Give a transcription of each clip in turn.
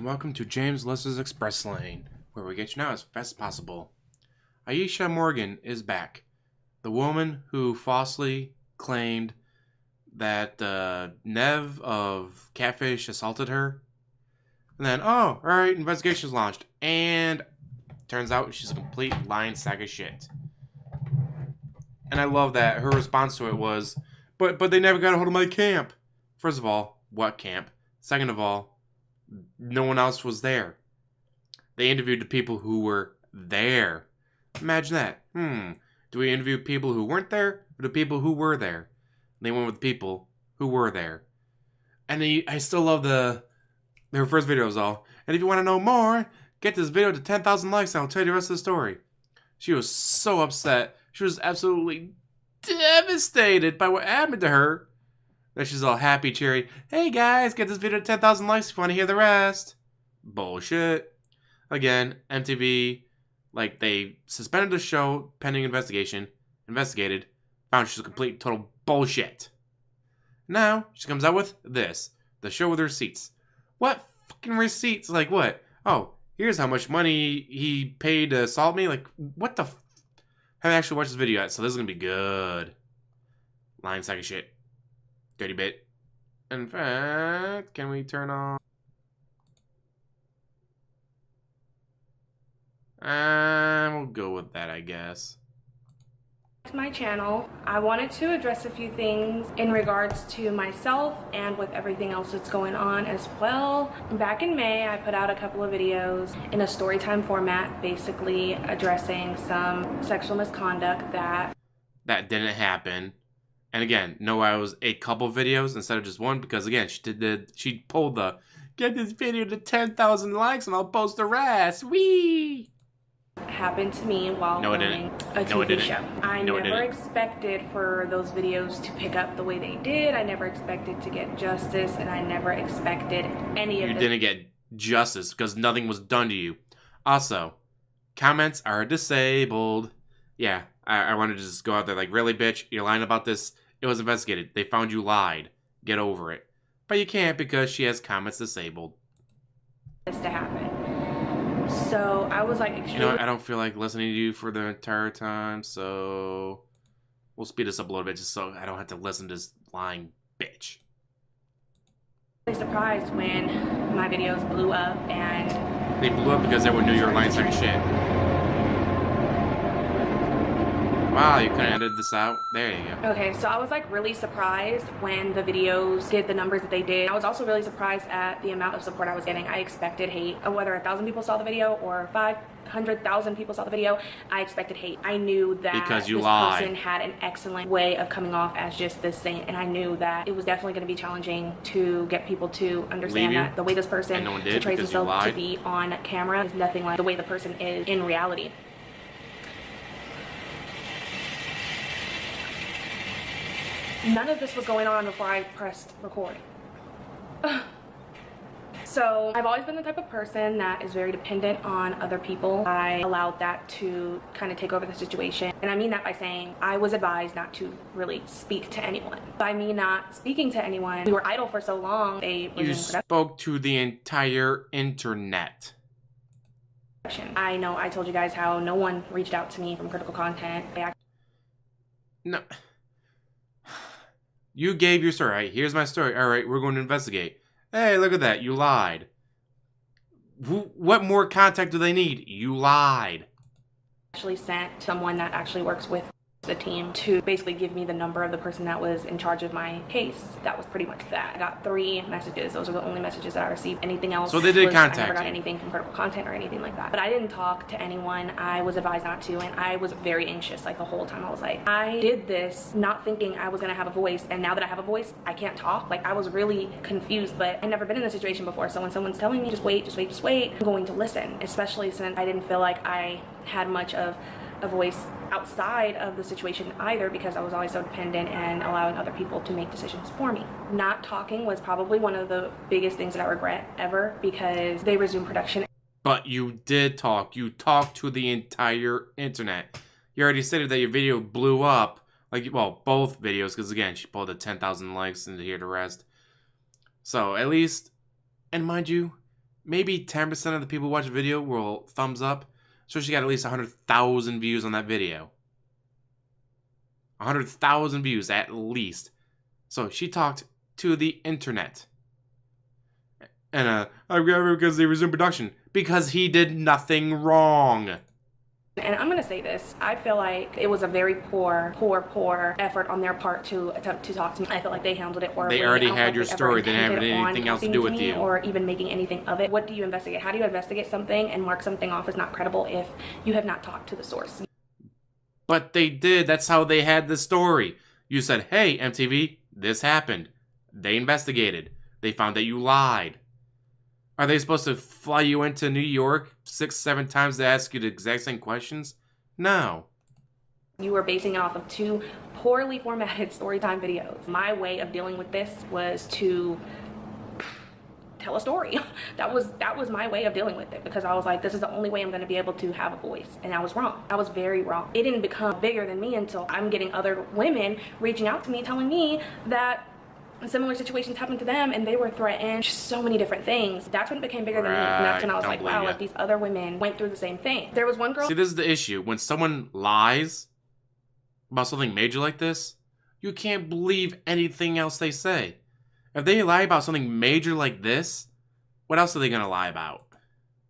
and welcome to James Lester's Express Lane, where we get you now as fast as possible. Ayissha Morgan is back. The woman who falsely claimed that Nev of Catfish assaulted her. And then, oh, alright, investigation's launched. And turns out she's a complete lying sack of shit. And I love that her response to it was, but they never got a hold of my camp. First of all, what camp? Second of all, no one else was there. They interviewed the people who were there. Imagine that. Do we interview people who weren't there, or the people who were there? And they went with the people who were there. And I still love their first video was all, and if you want to know more, get this video to 10,000 likes and I'll tell you the rest of the story. She was so upset. She was absolutely devastated by what happened to her. That she's all happy, cheery. Hey guys, get this video to 10,000 likes if you want to hear the rest. Bullshit. Again, MTV, like, they suspended the show pending investigation, investigated, found she's a complete total bullshit. Now, she comes out with this, the show with receipts. What fucking receipts? Like what? Oh, here's how much money he paid to assault me? Like, what the I haven't actually watched this video yet, so this is gonna be good. Lying sack of shit. Dirty bit. In fact, can we turn on? We'll go with that, I guess. To my channel, I wanted to address a few things in regards to myself and with everything else that's going on as well. Back in May, I put out a couple of videos in a storytime format, basically addressing some sexual misconduct that didn't happen. And again, no, I was a couple videos instead of just one because again, she pulled the get this video to 10,000 likes and I'll post the rest. Wee! happened to me while filming a TV show. I never expected for those videos to pick up the way they did. I never expected to get justice, and I never expected any of this. You didn't get justice because nothing was done to you. Also, comments are disabled. Yeah, I wanted to just go out there like, really, bitch? You're lying about this? It was investigated. They found you lied. Get over it. But you can't because she has comments disabled. This to happen. So I was like extremely... You know what? I don't feel like listening to you for the entire time, so we'll speed this up a little bit just so I don't have to listen to this lying bitch. Surprised when my videos blew up, and... They blew up because everyone knew you were lying like shit. Wow, you couldn't edit this out. There you go. Okay, so I was like really surprised when the videos did the numbers that they did. I was also really surprised at the amount of support I was getting. I expected hate. Whether 1,000 people saw the video or 500,000 people saw the video, I expected hate. I knew that because you this lied. person had an excellent way of coming off as just this saint, and I knew that it was definitely going to be challenging to get people to understand that the way this person portrays himself to be on camera is nothing like the way the person is in reality. None of this was going on before I pressed record. So I've always been the type of person that is very dependent on other people. I allowed that to kind of take over the situation. And I mean that by saying I was advised not to really speak to anyone. By me not speaking to anyone, we were idle for so long. You spoke to the entire internet. I know I told you guys how no one reached out to me from critical content. No. You gave your story. Right, here's my story. All right, we're going to investigate. Hey, look at that. You lied. What more contact do they need? You lied. Actually sent someone that actually works with the team to basically give me the number of the person that was in charge of my case. That was pretty much that. I got 3 messages. Those are the only messages that I received. Anything else, so they did contact you. I never got anything from critical content or anything like that. But I didn't talk to anyone. I was advised not to, and I was very anxious like the whole time. I was like, I did this not thinking I was gonna have a voice, and now that I have a voice, I can't talk. Like, I was really confused, but I'd never been in this situation before. So when someone's telling me just wait, I'm going to listen, especially since I didn't feel like I had much of a voice outside of the situation either, because I was always so dependent and allowing other people to make decisions for me. Not talking was probably one of the biggest things that I regret ever, because they resumed production. But you did talk. You talked to the entire internet. You already stated that your video blew up. Like, well, both videos, because again, she pulled the 10,000 likes and to hear the rest. So at least, and mind you, maybe 10% of the people who watch the video will thumbs up. So she got at least 100,000 views on that video. 100,000 views at least. So she talked to the internet. And I got her because they resumed production. Because he did nothing wrong. And I'm going to say this. I feel like it was a very poor effort on their part to attempt to talk to me. I feel like they handled it horribly. They already had your story. They didn't have anything else to do with you. Or even making anything of it. What do you investigate? How do you investigate something and mark something off as not credible if you have not talked to the source? But they did. That's how they had the story. You said, hey, MTV, this happened. They investigated. They found that you lied. Are they supposed to fly you into New York 6-7 times to ask you the exact same questions? No. You were basing it off of 2 poorly formatted storytime videos. My way of dealing with this was to tell a story. That was my way of dealing with it, because I was like, this is the only way I'm going to be able to have a voice. And I was wrong. I was very wrong. It didn't become bigger than me until I'm getting other women reaching out to me telling me that similar situations happened to them and they were threatened. Just so many different things. That's when it became bigger than me. And that's when I was like, wow, like these other women went through the same thing. There was one girl. See, this is the issue. When someone lies about something major like this, you can't believe anything else they say. If they lie about something major like this, what else are they going to lie about?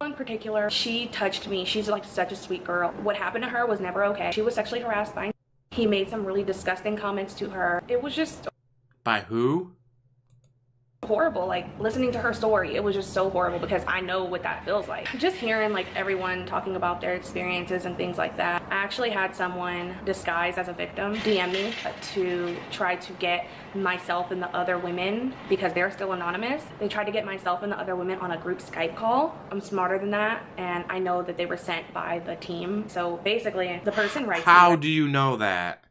In particular, she touched me. She's like such a sweet girl. What happened to her was never okay. She was sexually harassed by him. He made some really disgusting comments to her. It was just... By who? Horrible. Like, listening to her story, it was just so horrible, because I know what that feels like. Just hearing like everyone talking about their experiences and things like that. I actually had someone disguised as a victim DM me to try to get myself and the other women, because they're still anonymous. They tried to get myself and the other women on a group Skype call. I'm smarter than that, and I know that they were sent by the team. So basically, the person writes me. How do you know that?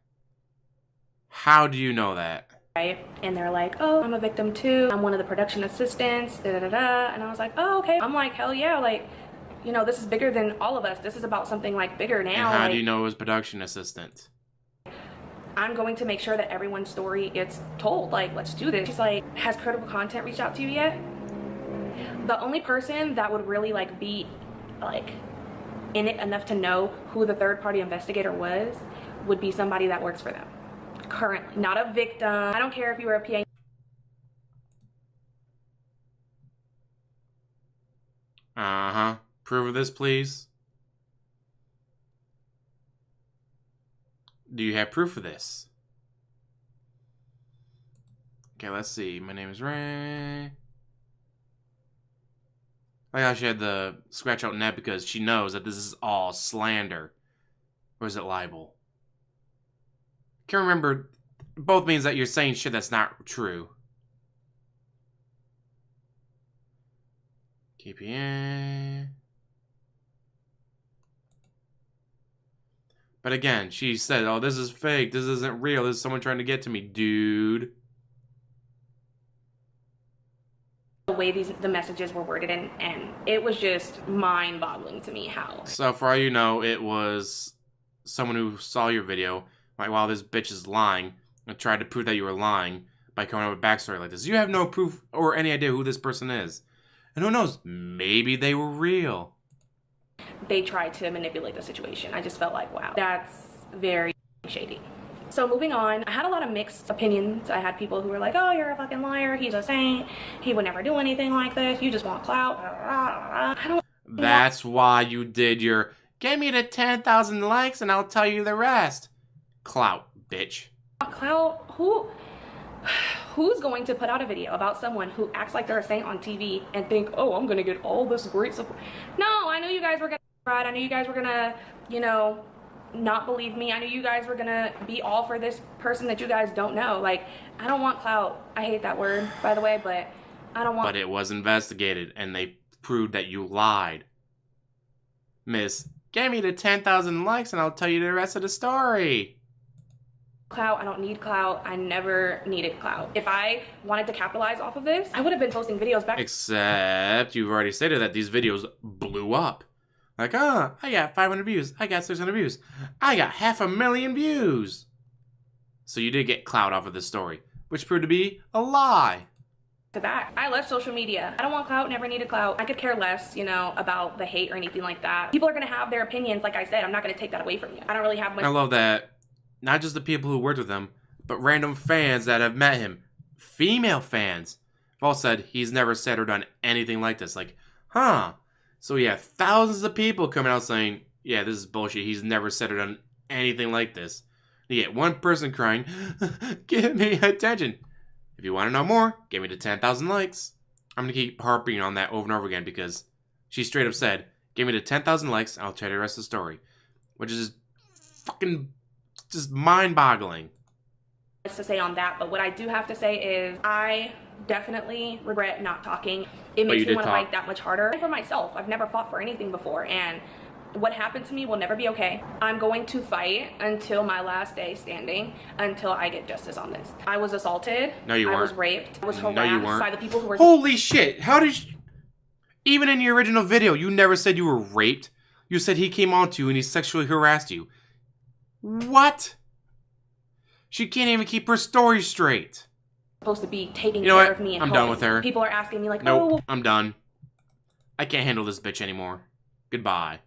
How do you know that? Right? And they're like, oh, I'm a victim too. I'm one of the production assistants, da-da-da-da. And I was like, oh, okay. I'm like, hell yeah, like, you know, this is bigger than all of us. This is about something like bigger now. And how like, do you know it was production assistant? I'm going to make sure that everyone's story gets told. Like, let's do this. She's like, has critical content reached out to you yet? The only person that would really like be like in it enough to know who the third-party investigator was would be somebody that works for them. Currently, not a victim. I don't care if you were a PA. Uh-huh. Proof of this, please. Do you have proof of this? Okay, let's see. My name is Ray. I actually had to scratch out net because she knows that this is all slander. Or is it libel? Can't remember. Both means that you're saying shit that's not true. KPA. But again, she said, oh, this is fake. This isn't real. This is someone trying to get to me, dude. The way the messages were worded, and it was just mind-boggling to me how. So for all you know, it was someone who saw your video, like, wow, this bitch is lying, and tried to prove that you were lying by coming up with a backstory like this. You have no proof or any idea who this person is. And who knows, maybe they were real. They tried to manipulate the situation. I just felt like, wow, that's very shady. So moving on, I had a lot of mixed opinions. I had people who were like, oh, you're a fucking liar. He's a saint. He would never do anything like this. You just want clout. That's why you did your, give me the 10,000 likes and I'll tell you the rest. Clout, bitch. Clout? Who's going to put out a video about someone who acts like they're a saint on TV and think, oh, I'm going to get all this great support? No, I knew you guys were going to, I knew you guys were going to, you know, not believe me. I knew you guys were going to be all for this person that you guys don't know. Like, I don't want clout. I hate that word, by the way, but I don't want. But it was investigated and they proved that you lied. Miss, give me the 10,000 likes and I'll tell you the rest of the story. Clout. I don't need clout. I never needed clout. If I wanted to capitalize off of this, I would have been posting videos back. Except you've already stated that these videos blew up. Like, oh, I got 500 views. I got 600 views. I got 500,000 views. So you did get clout off of this story, which proved to be a lie. to back. I left social media. I don't want clout, never needed clout. I could care less, you know, about the hate or anything like that. People are gonna have their opinions, like I said. I'm not gonna take that away from you. I don't really have much. I love that. Not just the people who worked with him, but random fans that have met him. Female fans have all said he's never said or done anything like this. Like, huh. So yeah, thousands of people coming out saying, yeah, this is bullshit. He's never said or done anything like this. You get one person crying, give me attention. If you want to know more, give me the 10,000 likes. I'm going to keep harping on that over and over again because she straight up said, give me the 10,000 likes and I'll tell you the rest of the story. Which is just mind-boggling. To say on that, but what I do have to say is I definitely regret not talking. It makes me want to fight that much harder. And for myself, I've never fought for anything before, and what happened to me will never be okay. I'm going to fight until my last day standing, until I get justice on this. I was assaulted. No, you weren't. I was raped. I was harassed by the people who were... Holy shit! How did you... Even in your original video, you never said you were raped. You said he came on to you and he sexually harassed you. What? She can't even keep her story straight. Supposed to be taking care of me and I'm done with her. People are asking me like, nope, oh, I'm done. I can't handle this bitch anymore. Goodbye.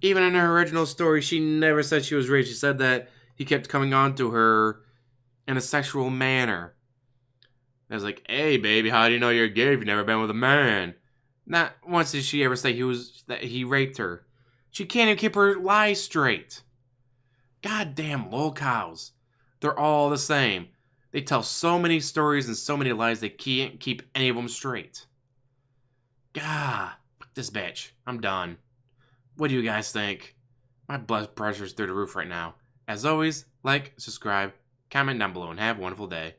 Even in her original story, she never said she was raped. She said that he kept coming on to her in a sexual manner. I was like, hey, baby, how do you know you're gay if you've never been with a man? Not once did she ever say that he raped her. She can't even keep her lies straight. Goddamn lol cows. They're all the same. They tell so many stories and so many lies they can't keep any of them straight. Gah, fuck this bitch. I'm done. What do you guys think? My blood pressure's through the roof right now. As always, like, subscribe, comment down below, and have a wonderful day.